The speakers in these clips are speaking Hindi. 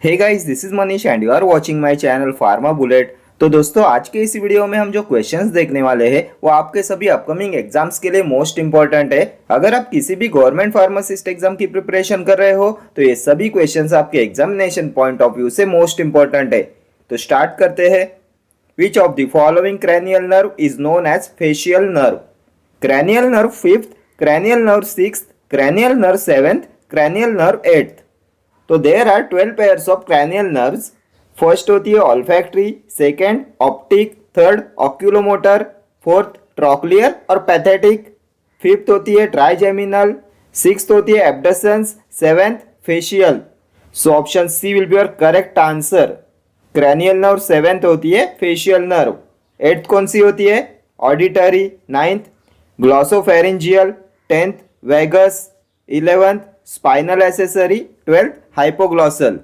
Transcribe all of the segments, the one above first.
Hey guys, this is Manish and you are watching my channel pharma bullet. तो दोस्तों, आज के इस वीडियो में हम जो क्वेश्चंस देखने वाले हैं वो आपके सभी अपकमिंग एग्जाम्स के लिए मोस्ट इंपॉर्टेंट है। अगर आप किसी भी गवर्नमेंट फार्मासिस्ट एग्जाम की प्रिपरेशन कर रहे हो तो ये सभी क्वेश्चंस आपके एग्जामिनेशन पॉइंट ऑफ व्यू से मोस्ट इंपॉर्टेंट है। तो स्टार्ट करते हैं। Which of the following cranial nerve is known as facial nerve? Cranial nerve fifth, cranial nerve sixth, cranial nerve seventh, cranial nerve eighth. तो there are 12 pairs of cranial nerves. First होती है olfactory, second optic, third oculomotor, fourth trochlear और पैथेटिक, फिफ्थ होती है ट्राइजेमिनल, सिक्स्थ होती है abducens, seventh facial. So option C will be your correct answer. Cranial nerve seventh होती है फेशियल नर्व। एट्थ कौन सी होती है? Auditory, ninth glossopharyngeal, tenth vagus, eleventh spinal accessory, twelfth hypoglossal.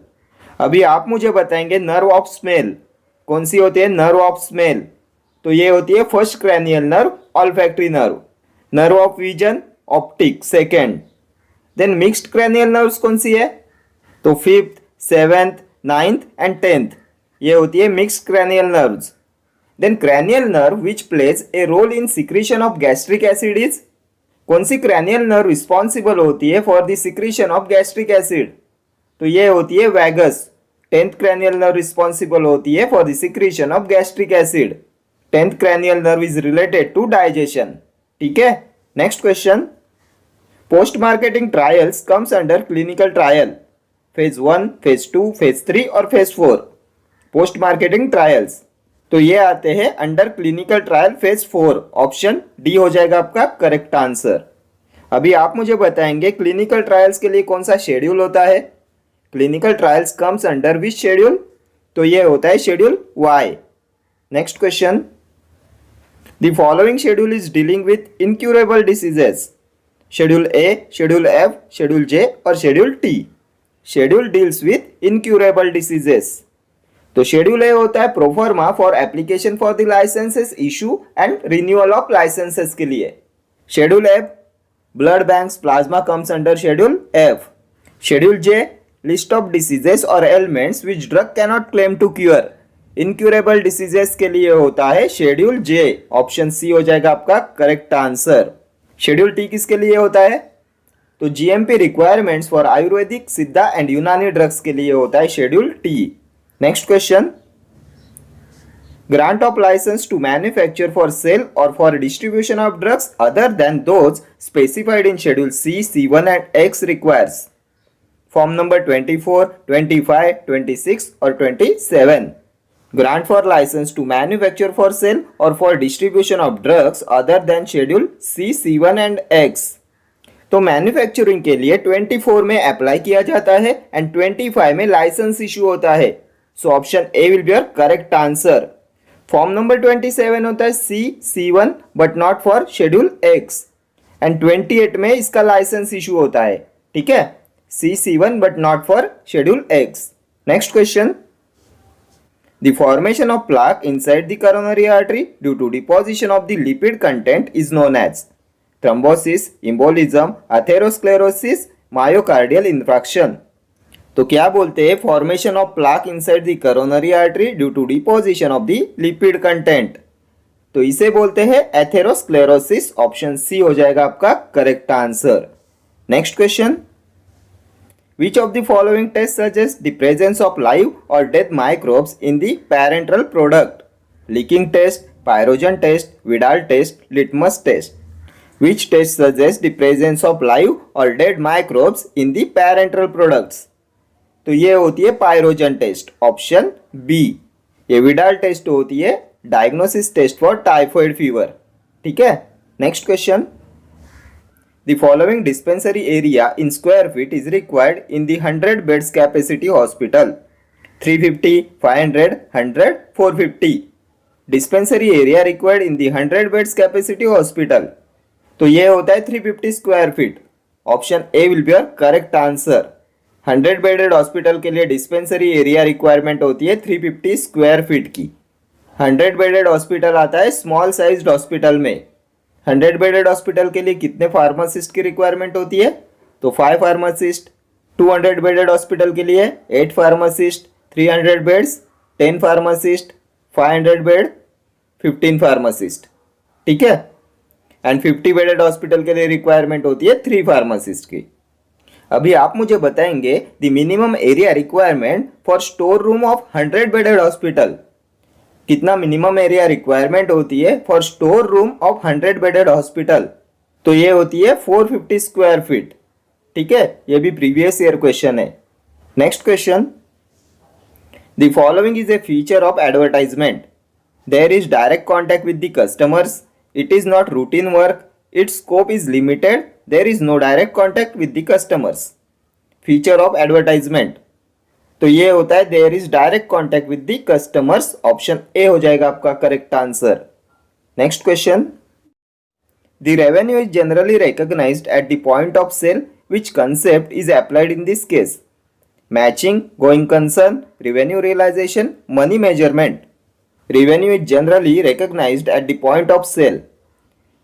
अभी आप मुझे बताएंगे नर्व ऑफ स्मेल कौन सी होती है? नर्व ऑफ स्मेल तो ये होती है first cranial nerve, olfactory nerve. Nerve of vision optic, second. Then mixed cranial nerves कौन सी है? तो fifth, seventh, ninth and tenth ये होती है mixed cranial nerves. Then cranial nerve which plays a role in secretion of gastric acid is? कौन सी क्रैनियल नर्व रिस्पॉन्सिबल होती है for the secretion of gastric acid? तो ये होती है vagus. Tenth cranial nerve responsible होती है for the secretion of gastric acid. Tenth cranial nerve is related to digestion. ठीक है, next question. Post marketing trials comes under clinical trial, phase 1, phase 2, phase 3 और फेज 4। पोस्ट मार्केटिंग ट्रायल्स तो ये आते हैं under clinical trial phase 4। Option D हो जाएगा आपका करेक्ट आंसर। अभी आप मुझे बताएंगे क्लिनिकल ट्रायल्स के लिए कौन सा शेड्यूल होता है? Clinical trials comes under which schedule? तो ये होता है schedule Y. Next question. The following schedule is dealing with incurable diseases. Schedule A, schedule F, schedule J और schedule T. Schedule deals with incurable diseases. तो शेड्यूल ए होता है proforma for application for the licences issue and renewal of licences के लिए। Schedule F blood banks plasma comes under schedule F. Schedule J list of diseases और elements which drug cannot claim to cure. Incurable diseases के लिए होता है शेड्यूल जे। ऑप्शन सी हो जाएगा आपका करेक्ट आंसर। शेड्यूल टी किसके लिए होता है? तो जीएमपी रिक्वायरमेंट्स फॉर आयुर्वेदिक, सिद्धा एंड यूनानी ड्रग्स के लिए होता है schedule T. Next question. Grant of license to manufacture for sale or for distribution of drugs other than those specified in Schedule C, C1 and X requires. Form number 24, 25, 26 or 27. Grant for license to manufacture for sale or for distribution of drugs other than Schedule C, C1 and X. तो मैन्युफैक्चरिंग के लिए 24 में अप्लाई किया जाता है एंड 25 में लाइसेंस इशू होता है। So option A will be your correct answer. Form number 27 होता है सी, C1 but not for schedule x and 28 में इसका लाइसेंस इशू होता है। ठीक है, सी, C1 but not for schedule x. Next question. The formation of plaque inside the coronary artery due to deposition of the lipid content is known as thrombosis, embolism, atherosclerosis, myocardial infarction। तो क्या बोलते हैं? Formation of plaque inside the coronary artery due to deposition of the lipid content, तो इसे बोलते हैं एथेरोस्क्लेरोसिस। ऑप्शन सी हो जाएगा आपका correct answer. Next question. Which of the following tests suggest the presence of live or dead microbes in the parenteral product? Leaking test, pyrogen test, Vidal test, litmus test. Which test suggests the presence of live or dead microbes in the parenteral products? तो ये होती है पायरोजन टेस्ट। Option B. ये विडाल टेस्ट होती है diagnosis test for typhoid fever. ठीक है, next question. The following dispensary area in square feet is required in the 100 beds capacity hospital. 350, 500, 100, 450. Dispensary area required in the 100 beds capacity hospital. तो ये होता है 350 square feet. Option A will be your correct answer. 100 bedded hospital के लिए डिस्पेंसरी एरिया रिक्वायरमेंट होती है 350 स्क्वायर फीट की। 100 बेडेड हॉस्पिटल आता है स्मॉल साइज्ड हॉस्पिटल में। 100 बेडेड हॉस्पिटल के लिए कितने फार्मासिस्ट की रिक्वायरमेंट होती है? तो 5 फार्मासिस्ट। 200 बेडेड हॉस्पिटल के लिए 8 pharmacist, 300 beds 10 pharmacist, 500 bed 15 pharmacist, ठीक है। एंड 50 बेडेड हॉस्पिटल के लिए रिक्वायरमेंट होती है 3 फार्मासिस्ट की। अभी आप मुझे बताएंगे the minimum area requirement for store room of 100 bedded hospital. कितना मिनिमम एरिया रिक्वायरमेंट होती है for store room of 100 bedded hospital? तो ये होती है 450 स्क्वायर फीट, ठीक है। ये भी प्रीवियस ईयर क्वेश्चन है। Next question, the following is a feature of advertisement. There is direct contact with the customers, it is not routine work, its scope is limited, there is no direct contact with the customers. Feature of advertisement, तो ये होता है there is direct contact with the customers. Option A हो जाएगा आपका correct answer. Next question, the revenue is generally recognised at the point of sale, which concept is applied in this case? Matching, going concern, revenue realization, money measurement. Revenue is generally recognized at the point of sale.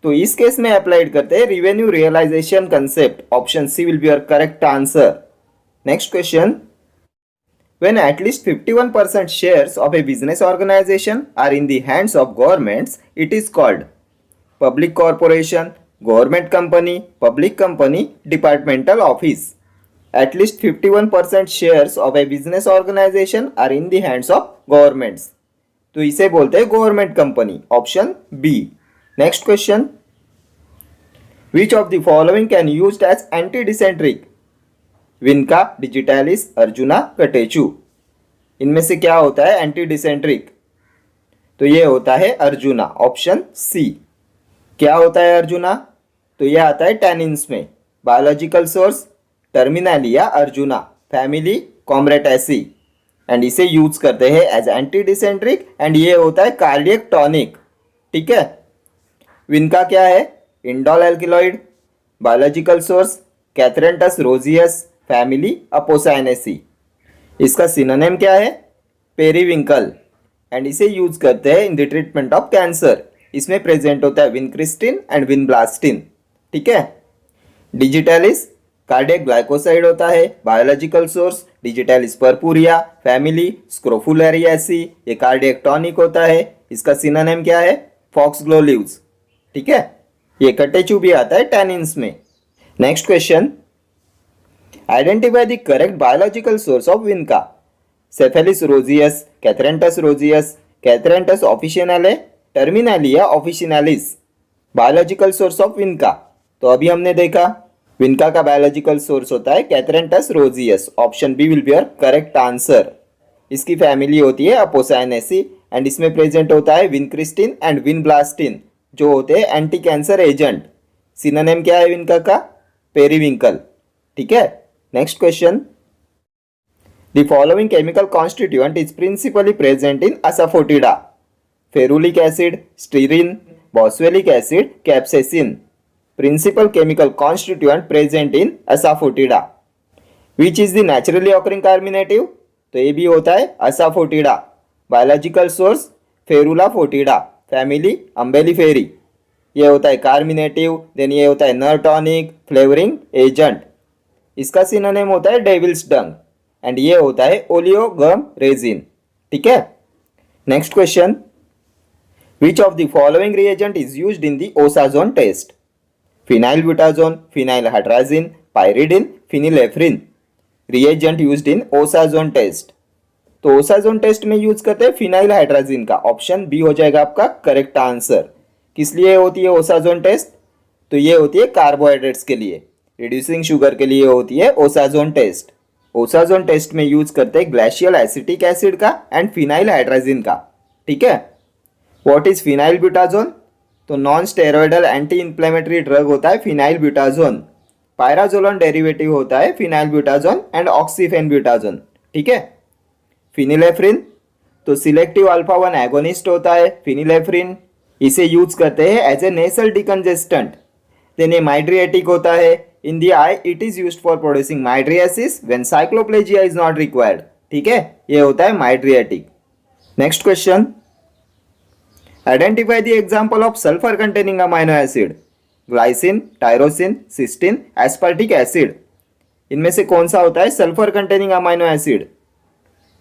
तो इस केस में अप्लाइड करते हैं revenue realisation concept. Option C will be your correct answer. Next question, when at least 51% shares of a business organization are in the hands of governments, it is called public corporation, government company, public company, departmental office. At least 51% shares of a business organisation are in the hands of governments, तो इसे बोलते हैं government company. Option B. Next question, which of the following can used as anti dysenteric? Vinca, digitalis, arjuna, catechu. इनमें से क्या होता है एंटी डिसेंट्रिक? तो ये होता है अर्जुना। Option C. क्या होता है अर्जुना? तो यह आता है टैनिन्स में। Biological source Terminalia arjuna, family Combretaceae, and इसे यूज करते हैं एज एंटी डिसेंट्रिक एंड ये होता है कार्डियक टॉनिक, ठीक है। विनका क्या है? Indole alkaloid. Biological source Catharanthus roseus, family Apocynaceae. इसका सिनोनिम क्या है? पेरीविंकल, एंड इसे यूज करते हैं in the treatment of cancer. इसमें प्रेजेंट होता है विनक्रिस्टिन एंड विनब्लास्टिन, ठीक है। डिजिटैलिस कार्डियक ग्लाइकोसाइड होता है। Biological source Digitalis purpurea, family Scrophulariaceae, ये कार्डियक टॉनिक होता है। इसका सिनोनिम क्या है? फॉक्सग्लोलिव्स, ठीक है। ये कटेचू भी आता है टैनिन्स में। Next question, identify the correct biological source of vinca. Cephaelis roseus, Catharanthus roseus, Catharanthus officinale, Terminalia officinalis. Biological source of vinca, तो अभी हमने देखा विनका का बायोलॉजिकल सोर्स होता है Catharanthus roseus. Option B will be your correct answer. इसकी फैमिली होती है अपोसाइनेसी एंड इसमें प्रेजेंट होता है विनक्रिस्टिन एंड विनब्लास्टिन जो होते हैं एंटी कैंसर एजेंट। सिनोनिम क्या है विनका का? पेरीविंकल, ठीक है। Next question, the following chemical constituent is principally present in asafoetida. Ferulic acid, stearin, boswellic acid, capsaicin. Principal chemical constituent present in asafoetida. Which is the naturally occurring carminative? तो ये भी होता है asafoetida. Biological source Ferula foetida, family Umbelliferae. ये होता है कार्मिनेटिव, देन ये होता है नर टॉनिक, फ्लेवरिंग एजेंट। इसका सिनोनिम होता है डेविल्स डंग एंड ये होता है ओलियोगम रेजिन, ठीक है। Next question, which of the following reagent is used in the Osazone test? Phenylbutazone, phenylhydrazine, pyridine, phenylephrine. Reagent used in Osazone test. तो ओसाजोन टेस्ट में यूज करते हैं फिनाइल हाइड्राजिन का। ऑप्शन बी हो जाएगा आपका करेक्ट आंसर। किस लिए होती है ओसाजोन टेस्ट? तो ये होती है कार्बोहाइड्रेट्स के लिए, रिड्यूसिंग शुगर के लिए होती है ओसाजोन टेस्ट। ओसाजोन टेस्ट में यूज करते हैं ग्लेशियल एसिटिक एसिड का एंड फिनाइल हाइड्राजिन का, ठीक है। What is phenylbutazone? तो non steroidal anti inflammatory drug होता है फिनाइल ब्यूटाजोन। पायराजोलोन डेरिवेटिव होता है phenylbutazone and oxyphenbutazone, ठीक है। फिनिलेफ्रिन, तो सिलेक्टिव अल्फा 1 एगोनिस्ट होता है फिनिलेफ्रिन। इसे यूज करते हैं as a nasal decongestant. Then ये माइड्रिएटिक होता है। In the eye it is used for producing mydriasis when cycloplegia is not required, ठीक है। ये होता है mydriatic. Next question, identify the example of sulphur containing amino acid. Glycine, tyrosine, cysteine, aspartic acid. इनमें से कौन सा होता है सल्फर कंटेनिंग अमाइनो एसिड?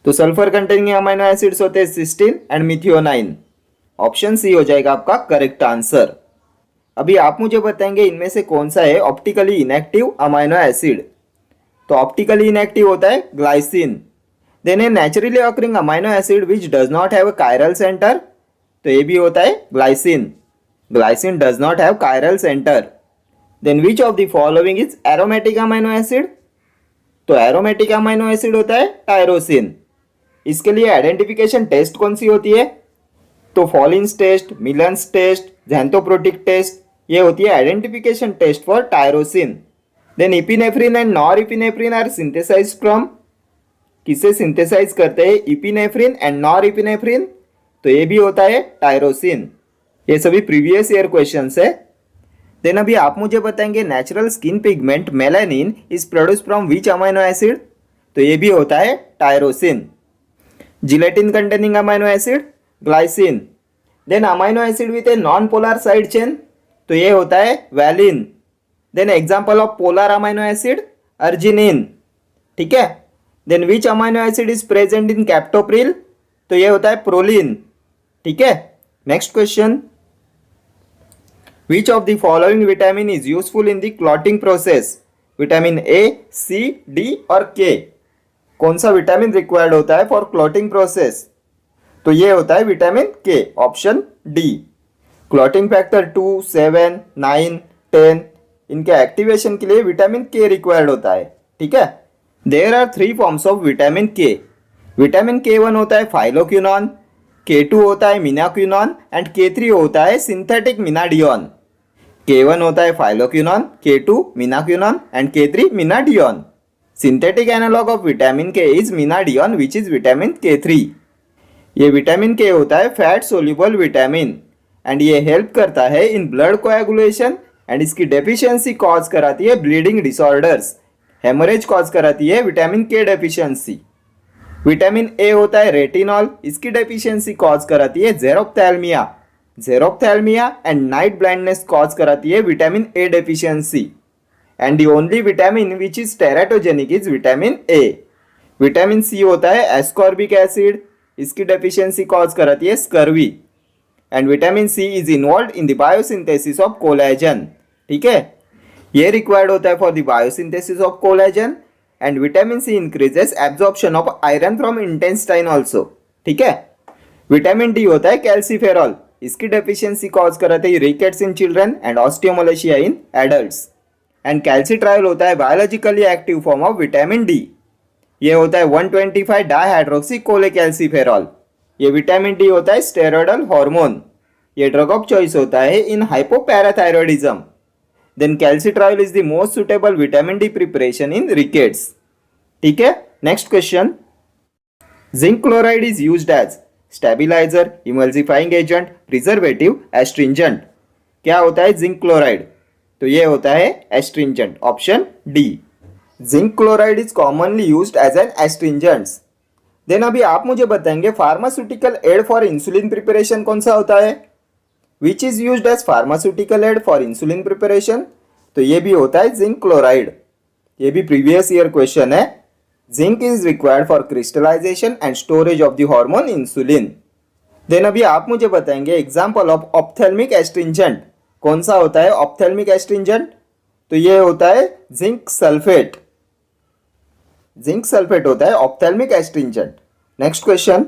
तो सल्फर कंटेनिंग अमाइनो एसिड्स होते हैं cysteine and methionine. Option C हो जाएगा आपका करेक्ट आंसर। अभी आप मुझे बताएंगे इनमें से कौन सा है ऑप्टिकली इनएक्टिव अमाइनो एसिड? तो ऑप्टिकली इनएक्टिव होता है glycine. Then a naturally occurring amino acid which does not have a chiral centre, तो ये भी होता है glycine. Glycine does not have chiral centre. Then which of the following is aromatic amino acid? तो एरोमेटिक अमाइनो एसिड होता है टायरोसिन। इसके लिए आइडेंटिफिकेशन टेस्ट कौन सी होती है? तो Folin's test, Millon's test, xanthoproteic test, ये होती है identification test for tyrosine. Then epinephrine and norepinephrine are synthesised from, किसे सिंथेसाइज करते हैं इपिनेफ्रिन एंड नॉरइपिनेफ्रिन? तो ये भी होता है टायरोसिन। ये सभी प्रीवियस ईयर क्वेश्चंस है। देन अभी आप मुझे बताएंगे natural skin pigment melanin is produce from which amino acid? तो ये भी होता है tyrosine. Gelatin containing amino acid glycine. Then amino acid with a non polar side chain, तो ये होता है valine. Then example of polar amino acid arginine, ठीक है। Then which amino acid is present in captopril? तो ये होता है प्रोलिन, ठीक है। Next question, which of the following vitamin is useful in the clotting process? Vitamin A, C, D और के, कौन सा विटामिन रिक्वायर्ड होता है फॉर क्लॉटिंग प्रोसेस? तो ये होता है विटामिन के, ऑप्शन डी। क्लॉटिंग फैक्टर 2, 7, 9, 10 इनके एक्टिवेशन के लिए विटामिन के रिक्वायर्ड होता है, ठीक है। There are 3 forms of vitamin K. Vitamin K1 होता है फाइलोक्विनोन, K2 होता है मिनाक्विनोन एंड K3 होता है सिंथेटिक मिनाडियोन। K1 होता है phylloquinone, K2 menaquinone and K3 menadione. Synthetic analogue of vitamin K is menadione which is vitamin K3। ये विटामिन के होता है फैट सोल्यूबल विटामिन एंड ये हेल्प करता है इन ब्लड कोएगुलेशन एंड इसकी डेफिशिएंसी कॉज कराती है ब्लीडिंग डिसऑर्डर्स, हेमोरेज कॉज कराती है विटामिन के डेफिशिएंसी। विटामिन ए होता है रेटिनॉल, इसकी डेफिशिएंसी कॉज कराती है xerophthalmia, xerophthalmia and night blindness cause कराती है vitamin A deficiency. And the only vitamin which is teratogenic is vitamin A. Vitamin C होता है एस्कॉर्बिक एसिड, इसकी डेफिशिएंसी कॉज कराती है scurvy and vitamin C is involve in the biosynthesis of collagen, ठीक है। ये रिक्वायर्ड होता है for the biosynthesis of collagen and vitamin C increases absorption of iron from intestine also, ठीक है। विटामिन डी होता है कैल्सीफेरॉल, इसकी डेफिशिएंसी कॉज कराते हैं rickets in children and osteomalacia in adults. And calcitriol होता है biologically active form of vitamin D, ये होता है 125 डाइहाइड्रोक्सी कोलेकैल्सीफेरॉल। ये विटामिन डी होता है स्टेरॉयडल हार्मोन, ये ड्रग ऑफ चॉइस होता है in hypoparathyroidism. Then calcitriol is the most suitable vitamin D preparation in rickets, ठीक है। Next question, zinc chloride is used as stabiliser, emulsifying agent, preservative, astringent. क्या होता है जिंक क्लोराइड? तो ये होता है astringent, option D. Zinc chloride is commonly used as an astringent. Then अभी आप मुझे बताएंगे pharmaceutical aid for insulin preparation कौन सा होता है? Which is used as pharmaceutical aid for insulin preparation? तो ये भी होता है जिंक क्लोराइड, ये भी प्रीवियस ईयर क्वेश्चन है। Zinc is required for crystallisation and storage of the hormone insulin. Then अभी आप मुझे बताएंगे एग्जाम्पल ऑफ ऑप्थेल्मिक एस्ट्रिंजेंट कौन सा होता है? ऑप्थेल्मिक एस्ट्रिंजेंट, तो ये होता है जिंक सल्फेट, जिंक सल्फेट होता है ophthalmic astringent. Next question,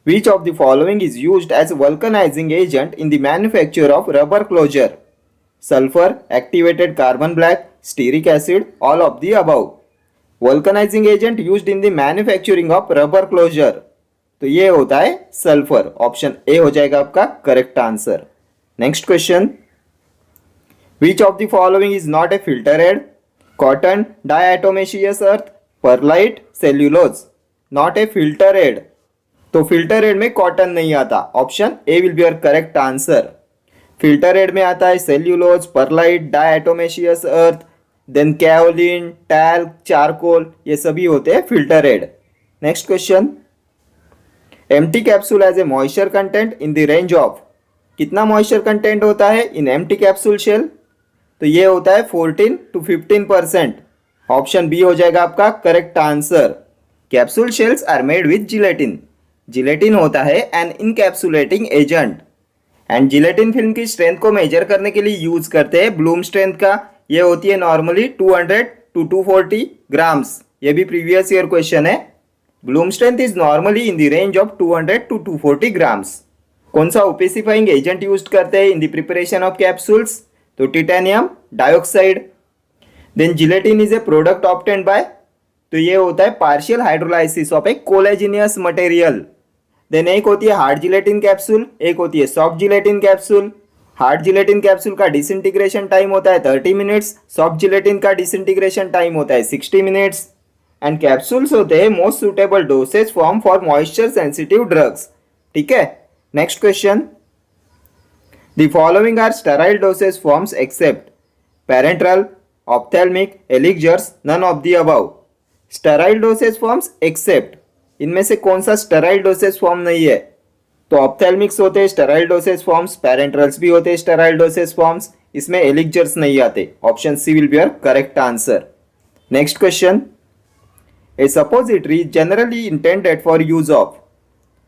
which of the following is used as vulcanizing agent in the manufacture of rubber closure? Sulfur, activated carbon black, stearic acid, all of the above. Vulcanizing agent used in the manufacturing of rubber closure, तो ये होता है सल्फर, ऑप्शन ए हो जाएगा आपका correct answer. Next question, which of the following is not a filter aid? Cotton, diatomaceous earth, perlite, cellulose, not a filter aid. तो फिल्टर एड में कॉटन नहीं आता, option A will be your correct answer. Filter aid में आता है cellulose, perlite, diatomaceous earth, then kaolin, talc, charcoal, ये सभी होते हैं filter aid. Next question, empty capsule as a moisture content in the range of, कितना मॉइस्चर कंटेंट होता है इन एम्प्टी कैप्सूल शेल? तो ये होता है 14 to 15%। ऑप्शन बी हो जाएगा आपका correct answer. Capsule shells are made with gelatin. Gelatin होता है an encapsulating agent and gelatin film की स्ट्रेंथ को मेजर करने के लिए यूज करते हैं ब्लूम स्ट्रेंथ का। ये होती है नॉर्मली 200 टू 240 ग्राम्स। ये भी प्रीवियस ईयर क्वेश्चन है। Bloom strength is normally in the range of 200 to 240 grams. कौन सा ओपेसिफाइंग एजेंट यूज करते हैं in the preparation of capsules? तो titanium dioxide. Then gelatin is a product obtained by, तो ये होता है partial hydrolysis of a collagenous material. Then एक होती है हार्ड जिलेटिन कैप्सूल, एक होती है soft gelatin capsule. Hard gelatin capsule का डिसइंटीग्रेशन टाइम होता है 30 मिनट्स, सॉफ्ट जिलेटिन का डिसइंटीग्रेशन टाइम होता है 60 मिनट्स। एंड कैप्सूल्स होते हैं most suitable dosage form for moisture sensitive drugs. ठीक है, next question. The following are sterile dosage forms except parenteral, ophthalmic, elixirs, none of the above. Sterile dosage forms except, इनमें से कौन सा स्टेराइल डोसेज फॉर्म नहीं है? तो ऑप्थेल्मिक्स होते हैं स्टेराइल डोसेज फॉर्म्स, पैरेंटरल्स भी होते हैं स्टेराइल डोसेज फॉर्म्स, इसमें एलिक्जर्स नहीं आते। Option C will be your correct answer. Next question. A suppository generally intended for use of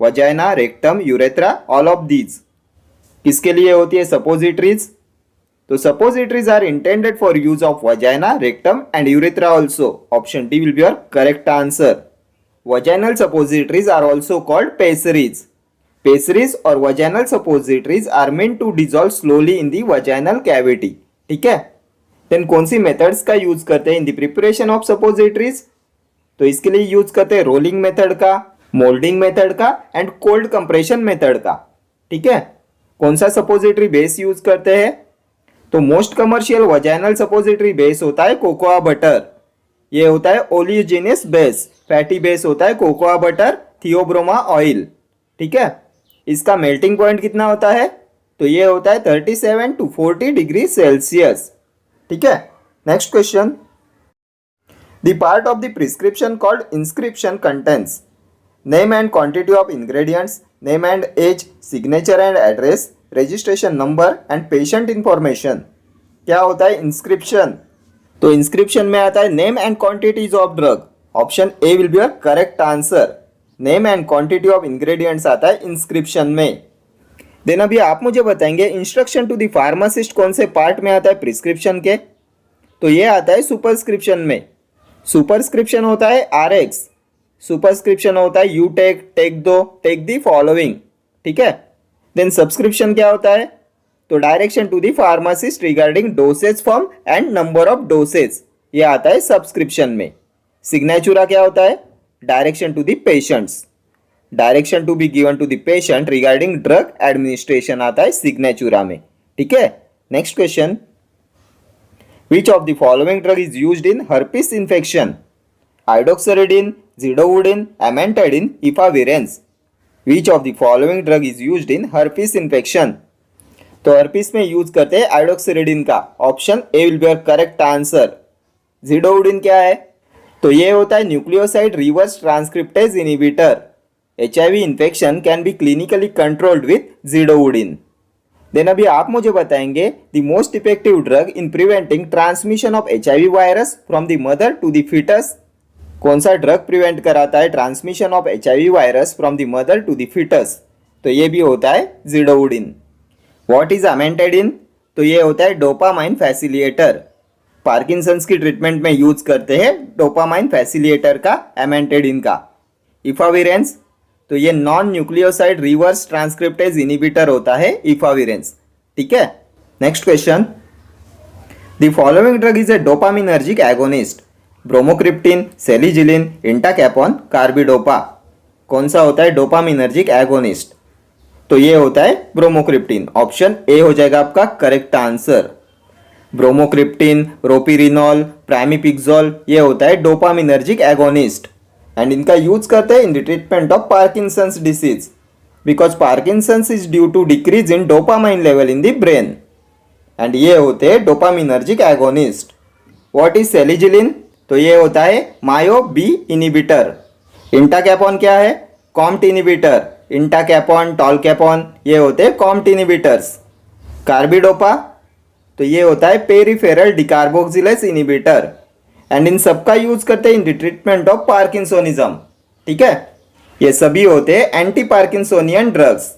vagina, rectum, urethra, all of these. किसके लिए होती है सपोजिटरीज? तो suppositories are intended for use of vagina, rectum and urethra also. Option D will be your correct answer. Vaginal suppositories are also called pessaries. Pessaries और vaginal suppositories are meant to dissolve slowly in the vaginal cavity. ठीक है, देन कौन सी मेथड्स का यूज करते हैं in the preparation of suppositories? तो इसके लिए यूज करते हैं रोलिंग मेथड का, मोल्डिंग मेथड का एंड कोल्ड कंप्रेशन मेथड का। ठीक है, कौन सा सपोजिटरी बेस यूज करते हैं? तो most commercial vaginal suppository base होता है कोकोआ बटर। ये होता है ओलियोजिनस बेस, फैटी बेस होता है कोकोआ बटर, थियोब्रोमा ऑयल। ठीक है, इसका मेल्टिंग पॉइंट कितना होता है? तो ये होता है 37 टू 40 डिग्री सेल्सियस। ठीक है, next question. The part of the prescription called inscription contains name and quantity of ingredients, name and age, signature and address, registration number and patient information. क्या होता है इंस्क्रिप्शन? तो इंस्क्रिप्शन में आता है name and quantities of drug. Option A will be your correct answer. Name and quantity of ingredients आता है इंस्क्रिप्शन में। देन अभी आप मुझे बताएंगे इंस्ट्रक्शन टू द फार्मासिस्ट कौन से पार्ट में आता है प्रिस्क्रिप्शन के? तो ये आता है सुपरस्क्रिप्शन में। सुपरस्क्रिप्शन होता है RX, सुपरस्क्रिप्शन होता है यू टेक दो, टेक द फॉलोइंग। ठीक है, देन सब्सक्रिप्शन क्या होता है? तो direction to the pharmacist regarding dosage form and number of dosage, ये आता है सब्सक्रिप्शन में। सिग्नेचुरा क्या होता है? Direction to the patients, direction to be given to the patient regarding drug administration आता है सिग्नेचुरा में। ठीक है, next question. Which of the following drug is used in herpes infection? आइडोक्सरिडिन, zidovudine, amantadine, efavirenz. Which of the following drug is used in herpes infection? तो हर्पिस में यूज करते हैं आइडोक्सिरिडिन का। Option A will be your correct answer. Zidovudine क्या है? तो ये होता है nucleoside reverse transcriptase inhibitor. HIV infection can be clinically controlled with zidovudine. Then अभी आप मुझे बताएंगे the most effective drug in preventing transmission of HIV virus from the mother to the foetus. कौन सा ड्रग प्रिवेंट कराता है transmission of HIV virus from the mother to the foetus? तो ये भी होता है जिडोवुडिन। What is अमेंटाइडिन? तो ये होता है डोपामाइन फैसिलिएटर। पार्किंसंस की ट्रीटमेंट में यूज करते हैं डोपामाइन फैसिलिएटर का, अमेंटाइडिन का। इफाविरेंस, तो ये non nucleoside reverse transcriptase inhibitor होता है इफाविरेंस। ठीक है, next question. The following drug is a dopaminergic agonist. Bromocriptine, selegiline, entacapone, carbidopa. कौन सा होता है डोपामिनर्जिक एगोनिस्ट? तो ये होता है ब्रोमोक्रिप्टिन। ऑप्शन ए हो जाएगा आपका correct answer. Bromocriptine, ropinirole, pramipexole, ये होता है डोपामिनर्जिक एगोनिस्ट एंड इनका यूज करते हैं in the treatment of Parkinson's disease because Parkinson's is due to decrease in dopamine level in the brain and ये होते हैं dopaminergic agonist. What is selegiline? तो ये होता है मायो बी इनहिबिटर। इंटाकैपॉन क्या है? Comte inhibitor. इंटाकैपॉन, टॉलकैपॉन, ये होते हैं कॉम्ट इनहिबिटर्स। कार्बिडोपा, तो ये होता है पेरिफेरल डिकार्बोक्सिलेज इनहिबिटर। एंड इन सबका यूज करते हैं in the treatment of parkinsonism. ठीक है, ये सभी होते हैं anti parkinsonian drugs.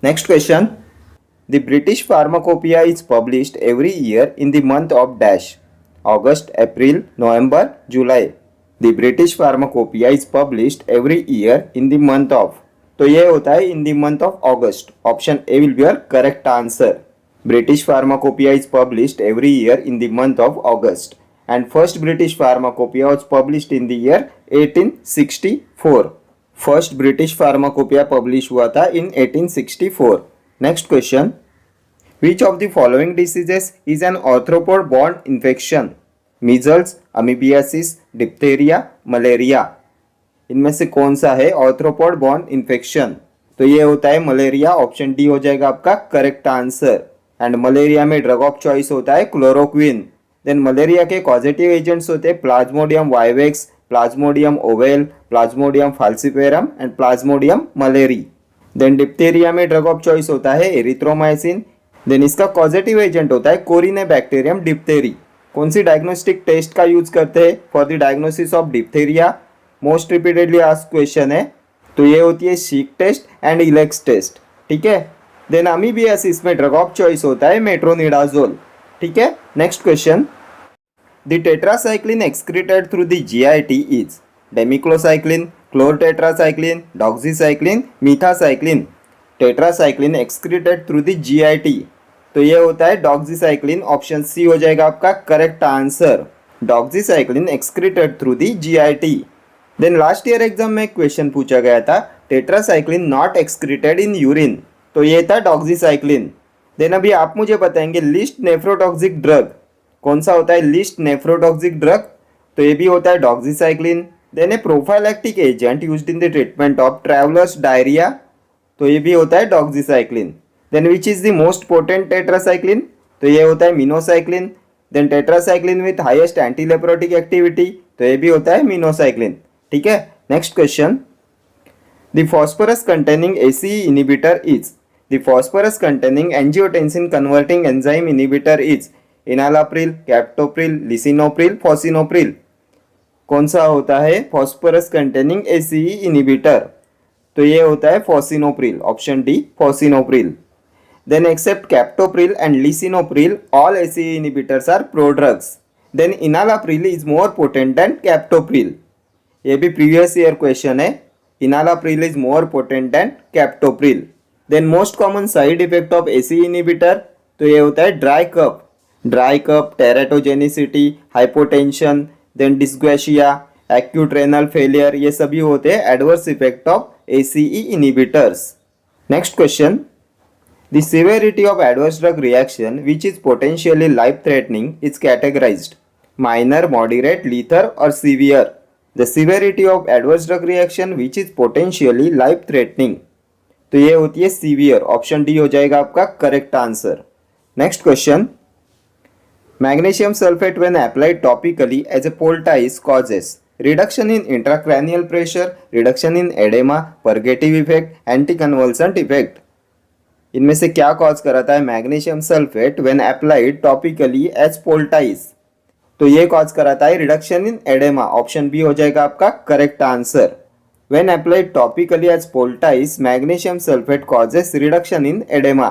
Next question, the British pharmacopoeia is published every year in the month of dash, August, April, November, July. The British pharmacopoeia is published every year in the month of, तो ये होता है in the month of August. Option A will be your correct answer. British pharmacopoeia is published every year in the month of August and first British pharmacopoeia was published in the year 1864। First British pharmacopoeia publish हुआ था इन 1864। Next question, which of the following diseases is an arthropod born infection? Measles, amoebiasis, diphtheria, malaria. इनमें से कौन सा है आर्थ्रोपोड बॉर्न इन्फेक्शन? तो ये होता है मलेरिया। ऑप्शन डी हो जाएगा आपका करेक्ट आंसर। एंड मलेरिया में ड्रग ऑफ चॉइस होता है क्लोरोक्विन। देन मलेरिया के पॉजिटिव एजेंट्स होते हैं plasmodium vivax, plasmodium ovale, plasmodium falciparum and plasmodium malariae. Then diphtheria में ड्रग ऑफ चॉइस होता है एरिथ्रोमाइसिन। देन इसका पॉजिटिव एजेंट होता है कोरिनेबैक्टीरियम डिप्थेरी। कौन सी डायग्नोस्टिक टेस्ट का यूज करते हैं for the diagnosis of diphtheria? Most repeatedly asked question है, तो ये होती है chic test and Elek test. ठीक है, देन अमीबियासिस में ड्रग ऑफ चॉइस होता है मेट्रोनिडाजोल। ठीक है, next question, the tetracycline excreted through the GIT is demeclocycline, chlortetracycline, doxycycline, methacycline. Tetracycline excreted through the GIT, तो ये होता है डॉक्सीसाइक्लिन। ऑप्शन सी हो जाएगा आपका correct answer. Doxycycline excreted through the GIT. Then last year exam में क्वेश्चन पूछा गया था tetracycline not excreted in urine, तो ये था डॉक्सीसाइक्लिन। देन अभी आप मुझे बताएंगे लिस्ट नेफ्रोटॉक्सिक ड्रग कौन सा होता है? लिस्ट नेफ्रोटॉक्सिक ड्रग, तो ये भी होता है doxycycline. Then a prophylactic agent used in the treatment of traveller's diarrhoea, तो ये भी होता है doxycycline. Then which is the most potent tetracycline? तो ये होता है minocycline. Then tetracycline with highest antileprotic activity, तो ये भी होता है मिनोसाइक्लिन। ठीक है, next question, the phosphorus containing ACE inhibitor is, the phosphorus containing angiotensin converting enzyme inhibitor is enalapril, captopril, lisinopril, fosinopril. कौन सा होता है फॉस्फोरस कंटेनिंग एसीई इनिबिटर? तो ये होता है fosinopril. Option D fosinopril. Then except captopril and lisinopril all ACE inhibitors are prodrugs. Then enalapril is more potent than captopril. ये भी प्रीवियस ईयर क्वेश्चन है। Enalapril is more potent than captopril. Then most common side effect of ACE inhibitor, तो ये होता है dry cough, teratogenicity, hypotension, then dysgeusia, acute renal failure, ये सभी होते हैं adverse effect of ACE inhibitors. Next question, the severity of adverse drug reaction which is potentially life threatening is categorised minor, moderate, lethal और severe. The severity of adverse drug reaction which is potentially life threatening, तो ये होती है सीवियर। ऑप्शन डी हो जाएगा आपका correct answer. Next question, magnesium sulphate when applied topically as a poultice causes reduction in intracranial pressure, reduction in oedema, purgative effect, anti convulsant effect. इनमें से क्या कॉज कराता है magnesium sulphate when applied topically as poultice? तो ये कॉज कराता है reduction in oedema. Option B हो जाएगा आपका correct answer. When applied topically as poultice magnesium sulphate causes reduction in oedema.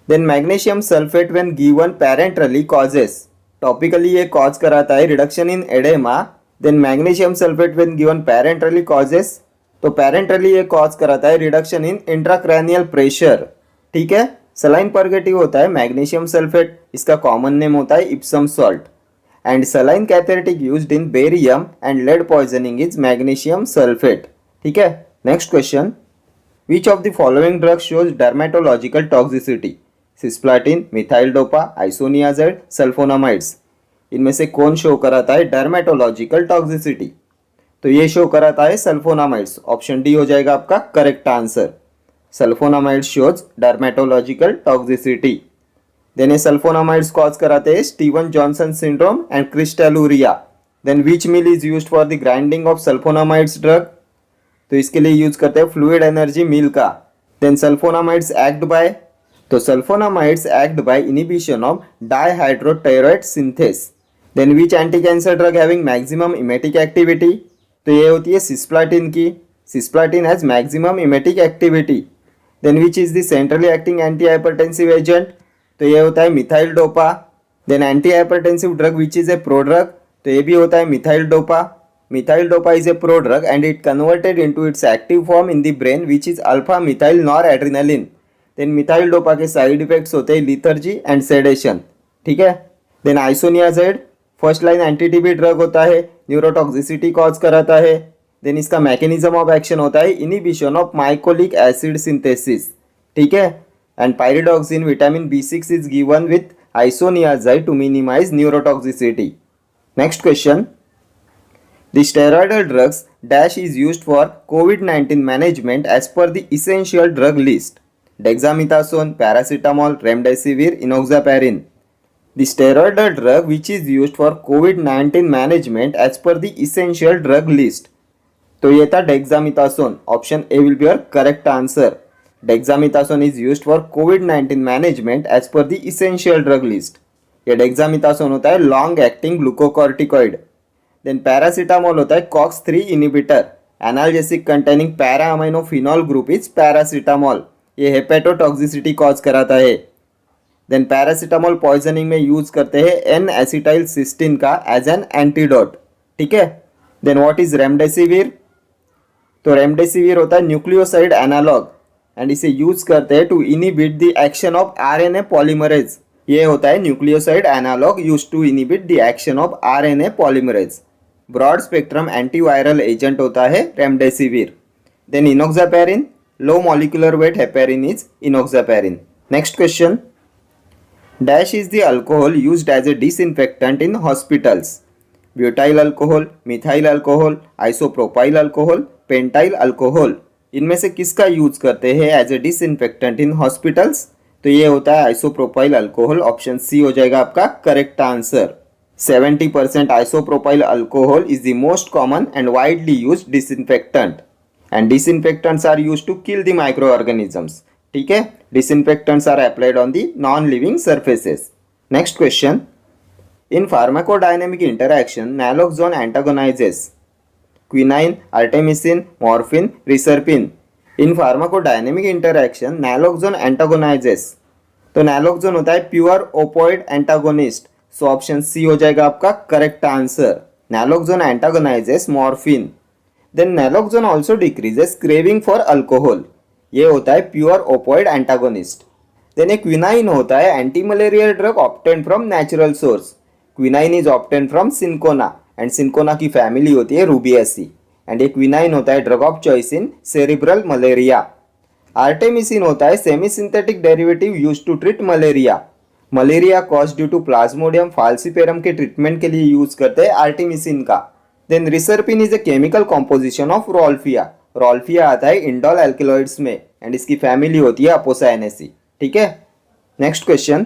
Then magnesium sulphate when given parenterally causes, topically ये कॉज कराता है reduction in oedema. Then magnesium sulphate when given parenterally causes, तो पैरेंटरली ये कॉज कराता है रिडक्शन इन इंट्राक्रैनियल प्रेशर। ठीक है, सलाइन परगेटिव होता है मैग्नीशियम सल्फेट, इसका कॉमन नेम होता है Epsom salt. And saline cathartic used in barium and lead poisoning is magnesium sulphate. ठीक है, next question, which of the following drug shows dermatological toxicity? Cisplatin, methyl dopa, isoniazid, sulphonamides. इनमें से कौन शो कराता है डर्मेटोलॉजिकल टॉक्सिसिटी? तो ये शो कराता है सल्फोनामाइड्स। ऑप्शन डी हो जाएगा आपका correct answer. Sulphonamides shows dermatological toxicity. Then ये सल्फोनामाइड्स कॉज कराते हैं Steven Johnson syndrome and crystalluria. Then which mill is used for the grinding of sulphonamides drug? तो इसके लिए यूज करते हैं फ्लूइड एनर्जी मिल का। देन सल्फोनामाइड्स एक्ट बाय, तो sulphonamides act by inhibition of dihydropteroate synthase. Then which anti cancer drug having maximum emetic activity, तो ये होती है सिस्प्लाटिन की, cisplatin has maximum emetic activity. Then which is the centrally acting anti hypertensive agent, तो ये होता है methyl dopa. Then anti hypertensive drug which is a prodrug, तो ये भी होता है methyl dopa. Methyl dopa is a prodrug and it converted into its active form in the brain which is alpha methyl nor adrenaline. Then methyl dopa के साइड इफेक्ट्स होते हैं लिथर्जी एंड सेडेशन, ठीक है। Then isoniazid first line anti TB drug होता है, न्यूरोटॉक्सिसिटी कॉज कराता है। देन इसका मैकेनिज्म ऑफ एक्शन होता है inhibition of mycolic acid synthesis, ठीक है। And pyridoxine vitamin B6 is given with isoniazid to minimise neurotoxicity. Next question, the steroidal drugs dash is used for COVID-19 management as per the essential drug list: dexamethasone, paracetamol, remdesivir, enoxaparin. The steroidal drug which is used for COVID-19 management as per the essential drug list, तो ये था dexamethasone. Option A will be your correct answer. Dexamethasone is used for COVID-19 management as per the essential drug list. ये dexamethasone होता है long acting glucocorticoid. Then paracetamol होता है COX 3 inhibitor, analgesic containing para aminophenol group is paracetamol, ये हेपेटोटॉक्सिसिटी कॉज कराता है। देन पैरासीटामोल पॉइजनिंग में यूज करते हैं एन एसिटाइल सिस्टीन का एज एन एंटीडोट, ठीक है। देन व्हाट इज रेमडेसिविर, तो रेमडेसिविर होता है न्यूक्लियोसाइड एनालॉग एंड इसे यूज करते हैं to inhibit the action of RNA polymerase, ये होता है nucleoside analogue used to inhibit the action of RNA polymerase. Broad spectrum antiviral agent होता है remdesivir. Then enoxaparin, low molecular weight heparin is enoxaparin. Next question, dash is the alcohol used as a disinfectant in hospitals: butyl alcohol, methyl alcohol, isopropyl alcohol, pentyl alcohol. इनमें से किसका यूज करते हैं as a disinfectant in hospitals, तो ये होता है आइसोप्रोपाइल अल्कोहल। ऑप्शन सी हो जाएगा आपका correct answer. 70% isopropyl alcohol is the most common and widely used disinfectant and disinfectants are used to kill the micro organisms, ठीक है। Disinfectants are applied on the non living surfaces. Next question, in pharmacodynamic interaction naloxone antagonises quinine, artemisinin, morphine, reserpine. In pharmacodynamic interaction naloxone antagonises, तो नैलोक्सोन होता है pure opioid antagonist, so option C हो जाएगा आपका correct answer. Naloxone antagonises morphine. Then naloxone also decreases craving for alcohol, ये होता है प्योर ओपोइड एंटागोनिस्ट। देन एक क्विनाइन होता है anti malarial drug obtain from natural source. Quinine is obtain from cinchona and cinchona की फैमिली होती है रूबिएसी एंड एक क्विनाइन होता है drug of choice in cerebral malaria. Artemisinin होता है semi synthetic derivative use to treat malaria. Malaria cause due to plasmodium falciparum के ट्रीटमेंट के लिए यूज करते हैं आर्टेमिसिन का। Then reserpine is a chemical composition of rauwolfia. Rauwolfia आता है इंडोल एल्केलॉइड्स में एंड इसकी फैमिली होती है अपोसायनेसी, ठीक है। Next question,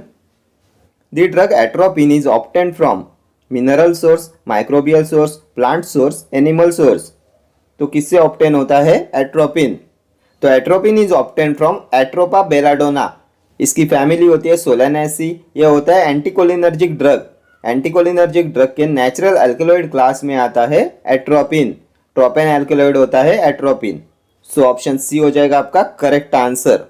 the drug atropine is obtained from mineral source, microbial source, plant source, animal source. तो किससे ऑब्टेन होता है एट्रोपिन, तो atropine is obtain from atropa belladonna, इसकी फैमिली होती है सोलेनेसी। ये होता है एंटीकोलिनर्जिक ड्रग। एंटीकोलिनर्जिक ड्रग के नेचुरल एल्केलॉइड क्लास में आता है एट्रोपिन। ट्रोपेन एल्केलॉइड होता है एट्रोपिन, सो ऑप्शन सी हो जाएगा आपका correct answer.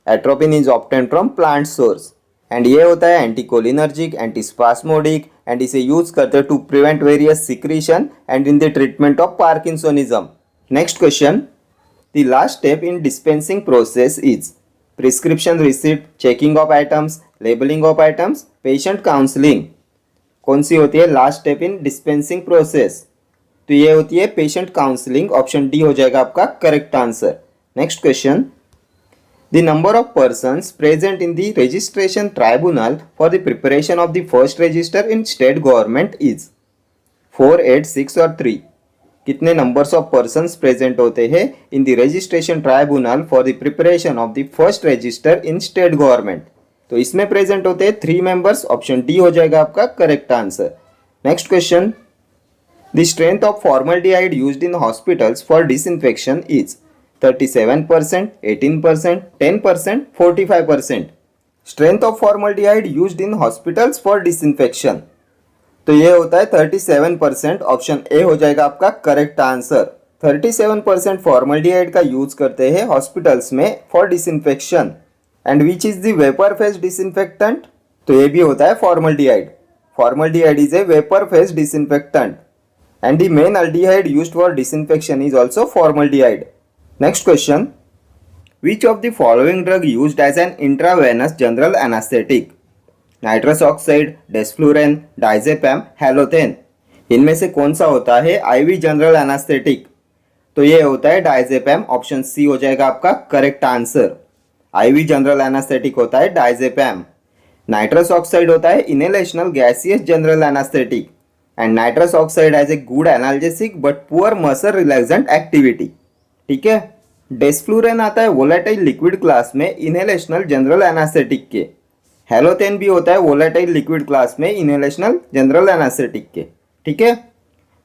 Atropine is obtain from plant source and ये होता है एंटीकोलिनर्जिक, एंटीस्पास्मोडिक एंड इसे यूज करते हैं to prevent various secretion and in the treatment of parkinsonism. Next question, the last step in dispensing process is prescription receipt, checking of items, labelling of items, patient counselling. कौन सी होती है last step in dispensing process, तो ये होती है पेशेंट काउंसलिंग। ऑप्शन डी हो जाएगा आपका correct answer. Next question, the number of persons present in the registration tribunal for the preparation of the first resistor in state government is 4, 8, 6 और 3। कितने नंबर्स ऑफ पर्सन्स प्रेजेंट होते हैं in the registration tribunal for the preparation of the first resistor in state government, तो इसमें प्रेजेंट होते हैं 3 मेंबर्स। ऑप्शन डी हो जाएगा आपका correct answer. Next question, the strength of formaldehyde used in hospitals for disinfection is 37%, 18%, 10%, 45%। Strength of formaldehyde used in hospitals for disinfection, तो ये होता है 37%, ऑप्शन ए हो जाएगा आपका करेक्ट आंसर। 37% फॉर्मल्डिहाइड का यूज करते हैं हॉस्पिटल्स में for disinfection. And which is the vapour phase disinfectant? तो ये भी होता है formaldehyde. Formaldehyde is a vapour phase disinfectant and the main aldehyde used for disinfection is also formaldehyde. Next question. Which of the following drug used as an intravenous general anesthetic? Nitrous oxide, desflurane, diazepam, halothane. इनमें से कौन सा होता है IV जनरल एनास्थेटिक? तो ये होता है डायजेपैम, ऑप्शन सी हो जाएगा आपका correct answer. IV general anaesthetic होता है डायजेपैम। नाइट्रस ऑक्साइड होता है inhalational gaseous general anaesthetic and nitrous oxide has a good analgesic but poor muscle relaxant activity. ठीक है। डेस्फ्लूरेन आता है वोलेटाइल लिक्विड क्लास में इनहेलेशनल जनरल एनास्थेटिक के। हेलोथेन भी होता है वोलेटाइल लिक्विड क्लास में इनहेलेशनल जनरल एनास्थेटिक के। ठीक है।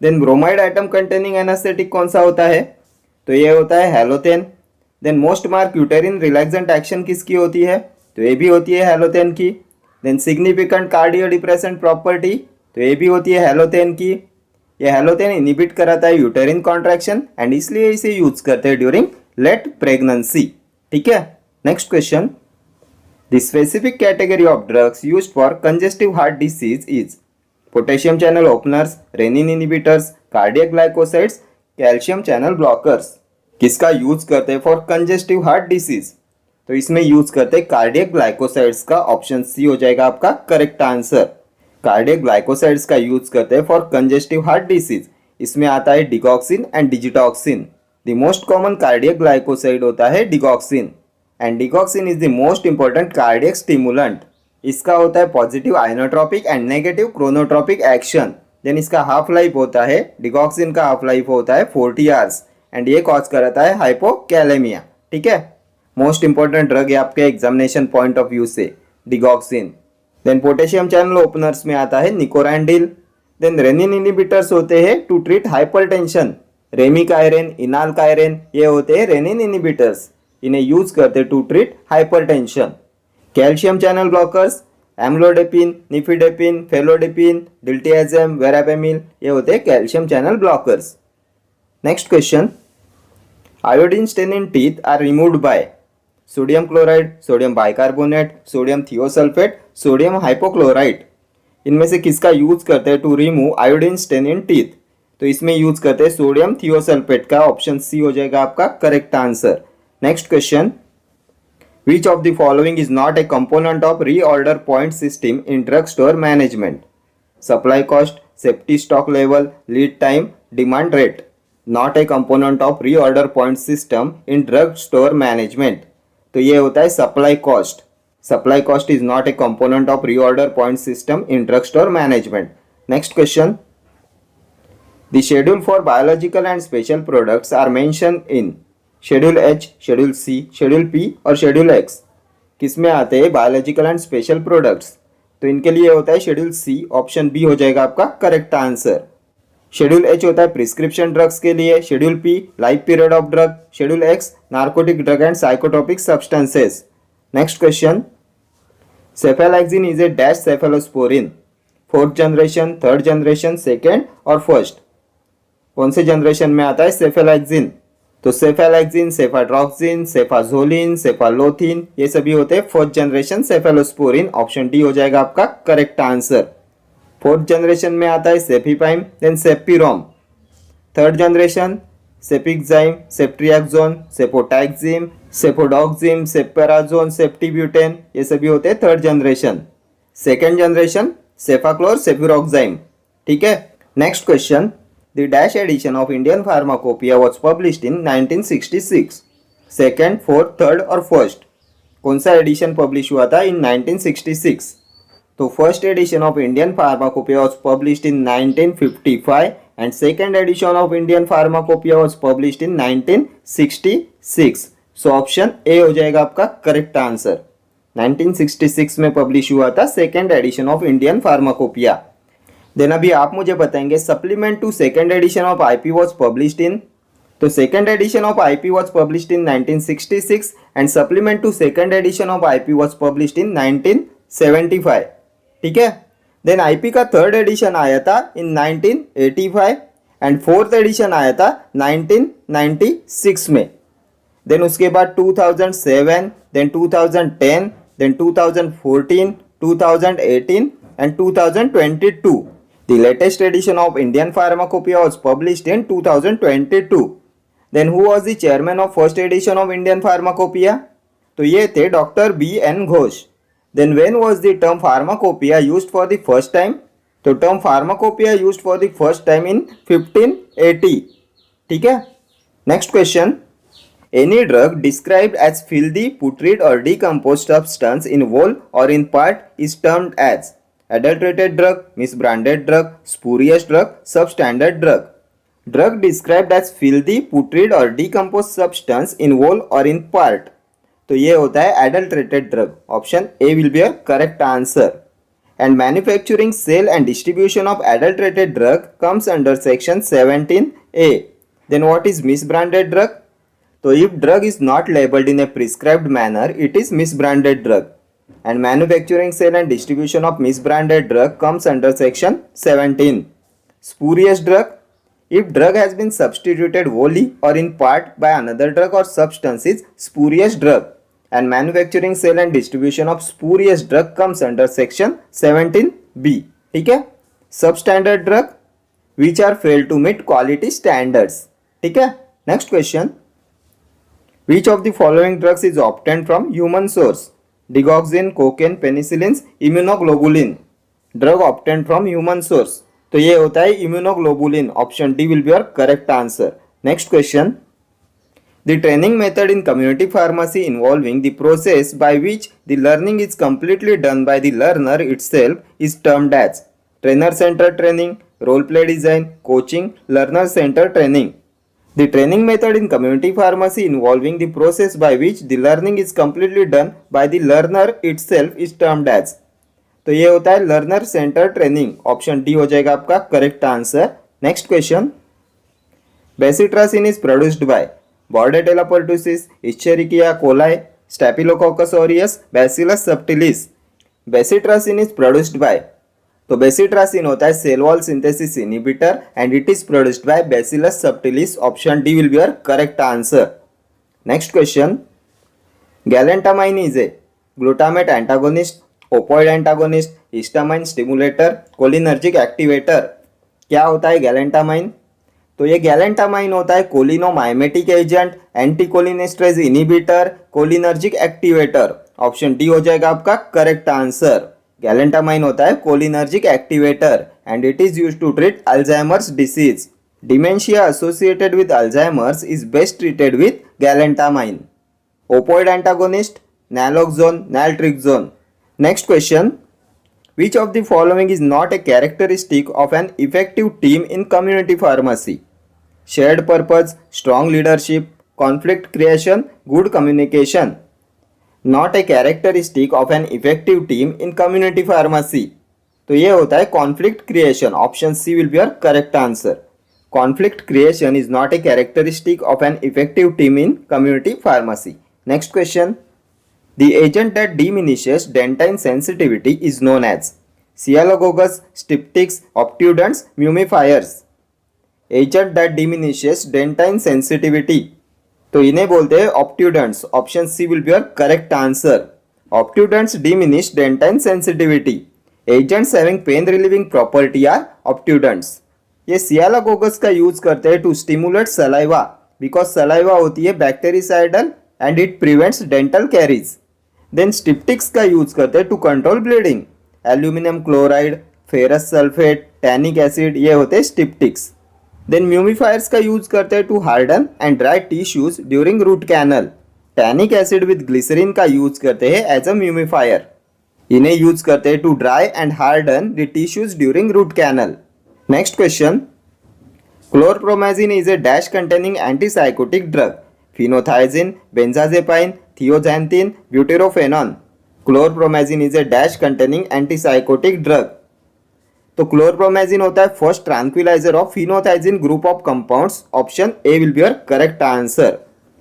Then bromide atom containing anaesthetic कौन सा होता है? तो ये होता है halothane. Then most mark uterine relaxant action किसकी होती है? तो ये भी होती है हेलोथेन की। Then significant cardio depressant property, तो ये भी होती है हेलोथेन की। ये हेलोथेन इनिबिट कराता है यूटेरिन कॉन्ट्रैक्शन एंड इसलिए इसे यूज करते हैं ड्यूरिंग लेट प्रेगनेंसी। ठीक है। Next question. The specific category of drugs used for congestive heart disease is potassium channel openers, renin inhibitors, cardiac glycosides, calcium channel blockers. किसका यूज करते हैं फॉर कंजेस्टिव हार्ट डिसीज? तो इसमें यूज करते हैं कार्डियक ग्लाइकोसाइड्स का, ऑप्शन सी हो जाएगा आपका करेक्ट आंसर। कार्डियक ग्लाइकोसाइड्स का यूज करते हैं फॉर कंजेस्टिव हार्ट डिसीज। इसमें आता है digoxin and digitoxin. The most common cardiac glycoside होता है digoxin and digoxin is the most important cardiac stimulant. इसका होता है positive inotropic and negative chronotropic action. Then इसका हाफ लाइफ होता है, डिगॉक्सिन का हाफ लाइफ होता है 40 आवर्स एंड ये कॉज कराता है हाइपोकैलेमिया। ठीक है। मोस्ट इंपॉर्टेंट ड्रग है आपके एग्जामिनेशन पॉइंट ऑफ व्यू से digoxin. Then potassium channel openers में आता है निकोरांडिल। देन रेनिन इनिबिटर्स होते हैं to treat hypertension. Remikiren, enalkiren ये होते हैं रेनिन इनिबिटर्स। इन्हें यूज करते to treat hypertension. Calcium channel blockers amlodipine, nifedipine, felodipine, diltiazem, verapamil ये होते हैं calcium channel blockers. Next question. Iodine stain in teeth are removed by sodium chloride, sodium bicarbonate, sodium thiosulphate, sodium hypochloride. इनमें से किसका यूज करते हैं to remove iodine stain in teeth? तो इसमें यूज करते हैं सोडियम थियोसल्फेट का, ऑप्शन सी हो जाएगा आपका correct answer. Next question. Which of the following is not a component of reorder point system in drug store management? Supply cost, safety stock level, lead time, demand rate. Not a component of reorder point system in drug store management, तो ये होता है supply cost. Supply cost is not a component of reorder point system in drug store management. Next question. The schedule for biological and special products are mention in schedule H, schedule C, schedule P और शेड्यूल एक्स। किसमें आते हैं बायोलॉजिकल एंड स्पेशल प्रोडक्ट्स? तो इनके लिए होता है शेड्यूल सी, ऑप्शन बी हो जाएगा आपका करेक्ट आंसर। शेड्यूल एच होता है प्रिस्क्रिप्शन ड्रग्स के लिए, schedule P life period of drug, schedule X narcotic drug and psychotropic substances. Next question. Cefalexin is a dash cephalosporin, fourth generation, third generation, second और फर्स्ट। कौन से जनरेशन में आता है सेफेलैक्सिन? तो सेफेलैक्सिन, सेफाड्रॉक्सिन, सेफाजोलिन, सेफालोथिन ये सभी होते हैं fourth generation cephalosporin, option D हो जाएगा आपका करेक्ट आंसर। फोर्थ जनरेशन में आता है cefepime, then cefpirome. Third generation cefixime, ceftriaxone, cefotaxime, cefpodoxime, cefoperazone, ceftibuten ये सभी होते हैं third generation. Second generation cefaclor, cefuroxime. ठीक है। Next question. The dash edition of Indian pharmacopoeia was published in 1966। Second, fourth, third और फर्स्ट कौन सा एडिशन पब्लिश हुआ था इन 1966? तो first edition of Indian pharmacopoeia was published in 1955 and second edition of Indian Pharmacopoeia was published in 1966. So option A हो जाएगा आपका करेक्ट आंसर। 1966 में पब्लिश हुआ था second edition of Indian pharmacopoeia. Then अभी आप मुझे बताएंगे supplement to second edition of IP was published in, तो second edition of IP was published in 1966 and supplement to second edition of IP was published in 1975। ठीक है। देन आईपी का थर्ड एडिशन आया था इन 1985 एंड फोर्थ एडिशन आया था 1996 में। देन उसके बाद 2007, then 2010, then 2014, 2018 and 2022. The latest edition of Indian Pharmacopoeia was published in 2022. Then who was the chairman of first edition of Indian Pharmacopoeia? तो ये थे doctor B.N. Ghosh. Then when was the term pharmacopoeia used for the first time? तो term pharmacopoeia used for the first time in 1580। ठीक है। Next question. Any drug described as filthy, putrid or decomposed substance in whole or in part is termed as adulterated drug, misbranded drug, spurious drug, substandard drug. Drug described as filthy, putrid or decomposed substance in whole or in part. तो ये होता है adulterated drug. Option A will be a correct answer. And manufacturing, sale and distribution of adulterated drug comes under section 17A. Then what is misbranded drug? So if drug is not labeled in a prescribed manner, it is misbranded drug. And manufacturing, sale and distribution of misbranded drug comes under section 17. Spurious drug. If drug has been substituted wholly or in part by another drug or substance is spurious drug. And manufacturing, sale and distribution of spurious drug comes under section 17B. ठीक है। Substandard drug which are failed to meet quality standards. ठीक है। Next question. Which of the following drugs is obtained from human source? Digoxin, cocaine, penicillin, immunoglobulin. Drug obtained from human source. तो ये होता है immunoglobulin. Option D will be your correct answer. Next question. The training method in community pharmacy involving the process by which the learning is completely done by the learner itself is termed as trainer-centered training, role-play design, coaching, learner-centered training. The training method in community pharmacy involving the process by which the learning is completely done by the learner itself is termed as. तो ये होता है learner centered training. Option D हो जाएगा आपका correct answer. Next question. Bacitracin is produced by Bordetella pertussis, Escherichia coli, Staphylococcus aureus, Bacillus subtilis. Bacitracin is produced by, तो बेसिट्रासिन होता है cell wall synthesis inhibitor and it is produced by bacillus subtilis. Option D will be your correct answer. Next question. Galantamine is a glutamate antagonist, opioid antagonist, histamine stimulator, cholinergic activator. क्या होता है गैलेंटामाइन? तो ये गैलेंटामाइन होता है cholinomimetic agent, anticholinesterase inhibitor, cholinergic activator. Option D हो जाएगा आपका करेक्ट आंसर. गैलेंटामाइन होता है cholinergic activator and it is used to treat Alzheimer's disease. Dementia associated with Alzheimer's is best treated with galantamine. Opioid antagonist, naloxone, naltrexone. Next question. Which of the following is not a characteristic of an effective team in community pharmacy? Shared purpose, strong leadership, conflict creation, good communication. Not a characteristic of an effective team in community pharmacy. तो ये होता है conflict creation. Option C will be your correct answer. Conflict creation is not a characteristic of an effective team in community pharmacy. Next question. The agent that diminishes dentine sensitivity is known as Sialogogus, styptics, obtudants, mumifiers. Agent that diminishes dentine sensitivity. तो इन्हें बोलते हैं obtundents. Option C will be your correct answer. Obtundents diminish dentine sensitivity. Agents having pain relieving property are obtundents. ये सियालागोगस का यूज करते हैं to stimulate saliva because saliva होती है bactericidal and it prevents dental caries. Then styptics का यूज करते हैं to control bleeding. Aluminium chloride, ferrous sulphate, tannic acid ये होते हैं स्टिप्टिक्स. देन म्यूमिफायर्स का यूज करते हैं to harden and dry tissues during root canal. Tannic acid with glycerine का यूज करते हैं एज अ म्यूमिफायर. इन्हें यूज करते हैं to dry and harden the tissues during root canal. Next question. Chlorpromazine is a dash containing antipsychotic drug. Phenothiazine, benzazepine, thioxanthene, butyrophenone. Chlorpromazine is a dash containing antipsychotic drug. तो क्लोरप्रोमाजिन होता है first tranquilliser of phenothiazine group of compounds. Option A will be your correct answer.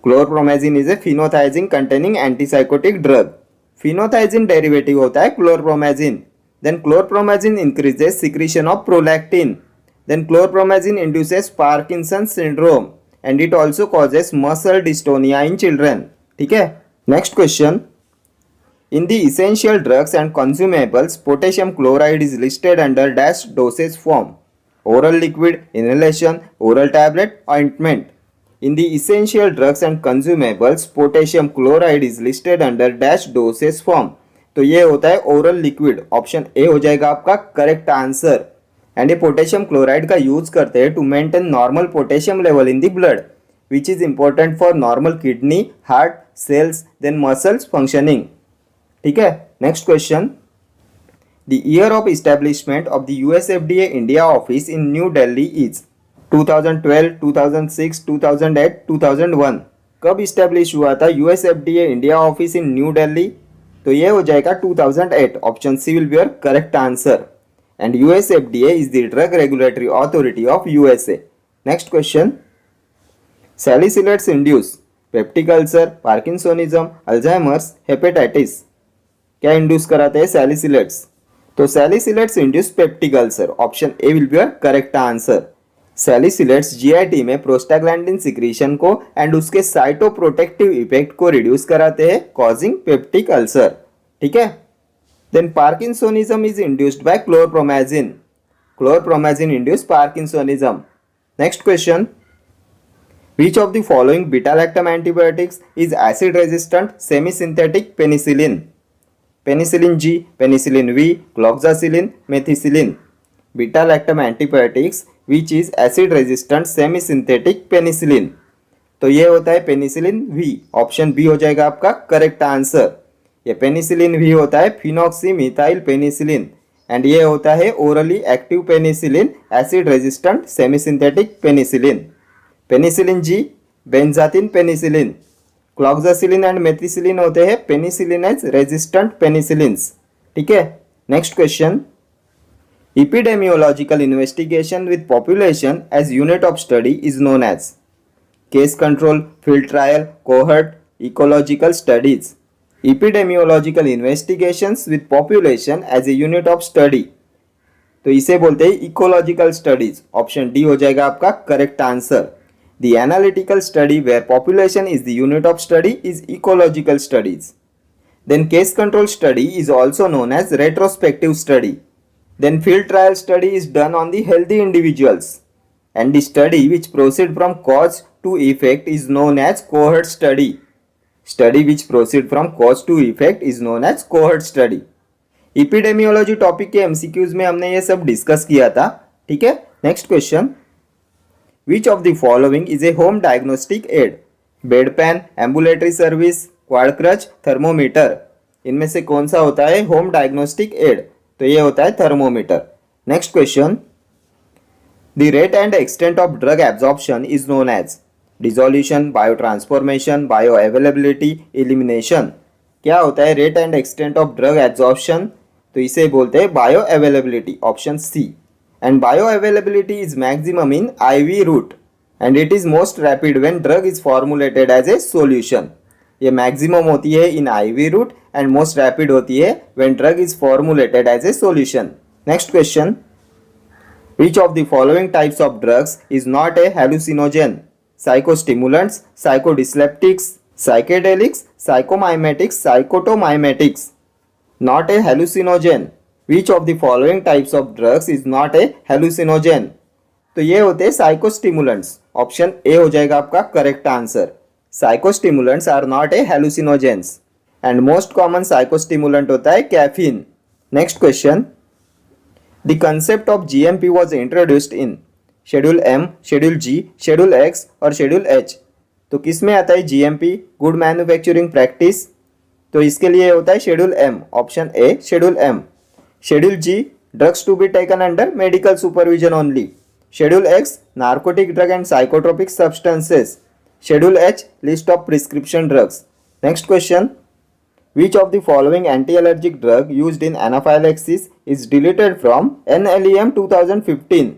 Chlorpromazine is a phenothiazine containing antipsychotic drug. Phenothiazine derivative होता है क्लोरप्रोमाजिन. Then chlorpromazine increases secretion of prolactin. Then chlorpromazine induces Parkinson's syndrome and it also causes muscle dystonia in children. ठीक है. Next question. In the essential drugs and consumables, potassium chloride is listed under dash dosage form: oral liquid, inhalation, oral tablet, ointment. In the essential drugs and consumables, potassium chloride is listed under dash dosage form. तो ये होता है ओरल लिक्विड. ऑप्शन ए हो जाएगा आपका करेक्ट आंसर. एंड ये पोटेशियम क्लोराइड का यूज करते हैं to maintain normal potassium level in the blood, which is important for normal kidney, heart, cells, then muscles functioning. ठीक है. Next question. The year of establishment of the USFDA India office in New Delhi is 2012, 2006, 2008, 2001. कब इस्टेब्लिश हुआ था USFDA India office in New Delhi? तो ये हो जाएगा 2008. Option C will be your correct answer. And USFDA is the drug regulatory authority of USA. Next question. Salicylates induce peptic ulcer, parkinsonism, Alzheimer's, hepatitis. क्या इंड्यूस कराते हैं सैलिसिलेट्स? तो salicylates induce peptic ulcer. Option A will be your correct answer. Salicylates GIT में प्रोस्टाग्लैंडिन सिक्रीशन को एंड उसके साइटोप्रोटेक्टिव इफेक्ट को रिड्यूस कराते हैं, कॉजिंग पेप्टिक अल्सर. ठीक है. Then parkinsonism is induced by chlorpromazine. Chlorpromazine induce parkinsonism. Next question. Which of the following beta-lactam antibiotics is acid-resistant semi-synthetic penicillin? Penicillin G, Penicillin V, Cloxacillin, Methicillin. Beta-lactam antibiotics which is acid-resistant semi-synthetic penicillin. तो ये होता है पेनिसिलिन V. ऑप्शन बी हो जाएगा आपका करेक्ट आंसर. ये पेनिसिलिन V होता है फिनॉक्सीमिथाइल पेनिसिलिन एंड ये होता है orally active penicillin, acid resistant semi-synthetic penicillin. Penicillin G benzathine penicillin, cloxacillin and methicillin होते हैं पेनिसिलिनेज रेजिस्टेंट पेनिसिलिन्स. ठीक है. Next question. epidemiological investigation with population as unit of study is known as case control, field trial, cohort, ecological studies. epidemiological investigations with population as a unit of study, तो इसे बोलते हैं इकोलॉजिकल स्टडीज. ऑप्शन डी हो जाएगा आपका correct answer. The analytical study where population is the unit of study is ecological studies. Then case control study is also known as retrospective study. Then field trial study is done on the healthy individuals. And the study which proceed from cause to effect is known as cohort study. Study which proceed from cause to effect is known as cohort study. Epidemiology topic के MCQs में हमने ये सब डिस्कस किया था. ठीक है. Next question. Which of the following is a home diagnostic aid? Bedpan, ambulatory service, quad crutch, thermometer. इनमें से कौन सा होता है होम डायग्नोस्टिक एड? तो ये होता है thermometer. Next question. The rate and extent of drug absorption is known as dissolution, biotransformation, bioavailability, elimination. क्या होता है rate and extent of drug absorption? तो इसे बोलते हैं bioavailability. Option C. And bioavailability is maximum in IV route and it is most rapid when drug is formulated as a solution. ये maximum होती है in IV route and most rapid होती है when drug is formulated as a solution. Next question. Which of the following types of drugs is not a hallucinogen? Psychostimulants, psychodysliptics, psychedelics, psychomimetics, psychotomimetics. Not a hallucinogen. Which of the following types of drugs is not a hallucinogen? तो ये होते हैं साइकोस्टिमुलेंट्स. ऑप्शन ए हो जाएगा आपका correct answer. Psychostimulants are not a hallucinogens and most common psychostimulant होता है caffeine. Next question. The concept of GMP was introduced in schedule M, schedule G, schedule X और शेड्यूल एच. तो किस में आता है जीएमपी? Good manufacturing practice. तो इसके लिए होता है schedule M. Option A schedule M. Schedule G, drugs to be taken under medical supervision only. Schedule X, narcotic drug and psychotropic substances. Schedule H, list of prescription drugs. Next question. Which of the following anti-allergic drug used in anaphylaxis is deleted from NLEM 2015?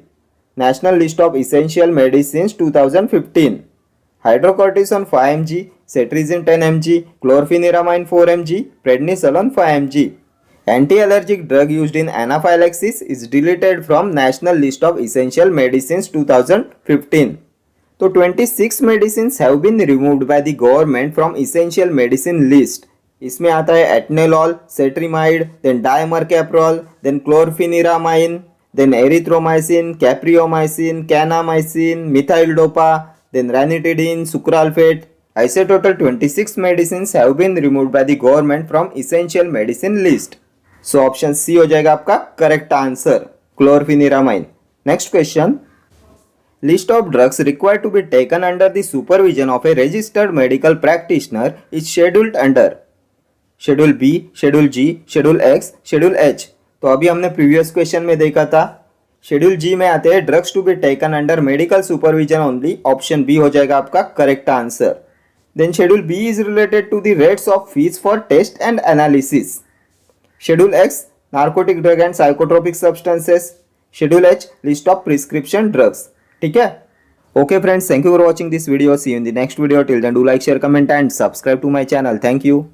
National List of Essential Medicines 2015. Hydrocortisone 5 mg, cetirizine 10 mg, chlorpheniramine 4 mg, prednisolone 5 mg. Anti-allergic drug used in anaphylaxis is deleted from National List of Essential Medicines 2015. तो 26 medicines have been removed by the government from essential medicine list. इसमें आता है atenolol, cetrimide, then dimercaprol, then chlorpheniramine, then erythromycin, capreomycin, kanamycin, methyldopa, then ranitidine, sucralfate. ऐसे total 26 medicines have been removed by the government from essential medicine list. So option C हो जाएगा आपका correct answer, chlorpheniramine. Next question. List of drugs required to be taken under the supervision of a registered medical practitioner is scheduled under Schedule B, Schedule G, Schedule X, Schedule H. तो अभी हमने प्रीवियस क्वेश्चन में देखा था. शेड्यूल जी में आते हैं drugs to be taken under medical supervision only. Option B हो जाएगा आपका correct answer. Then schedule B is related to the rates of fees for test and analysis. Schedule X narcotic drug and psychotropic substances. Schedule H list of prescription drugs. ठीक है. Okay friends, thank you for watching this video. See you in the next video. Till then do like, share, comment and subscribe to my channel. Thank you.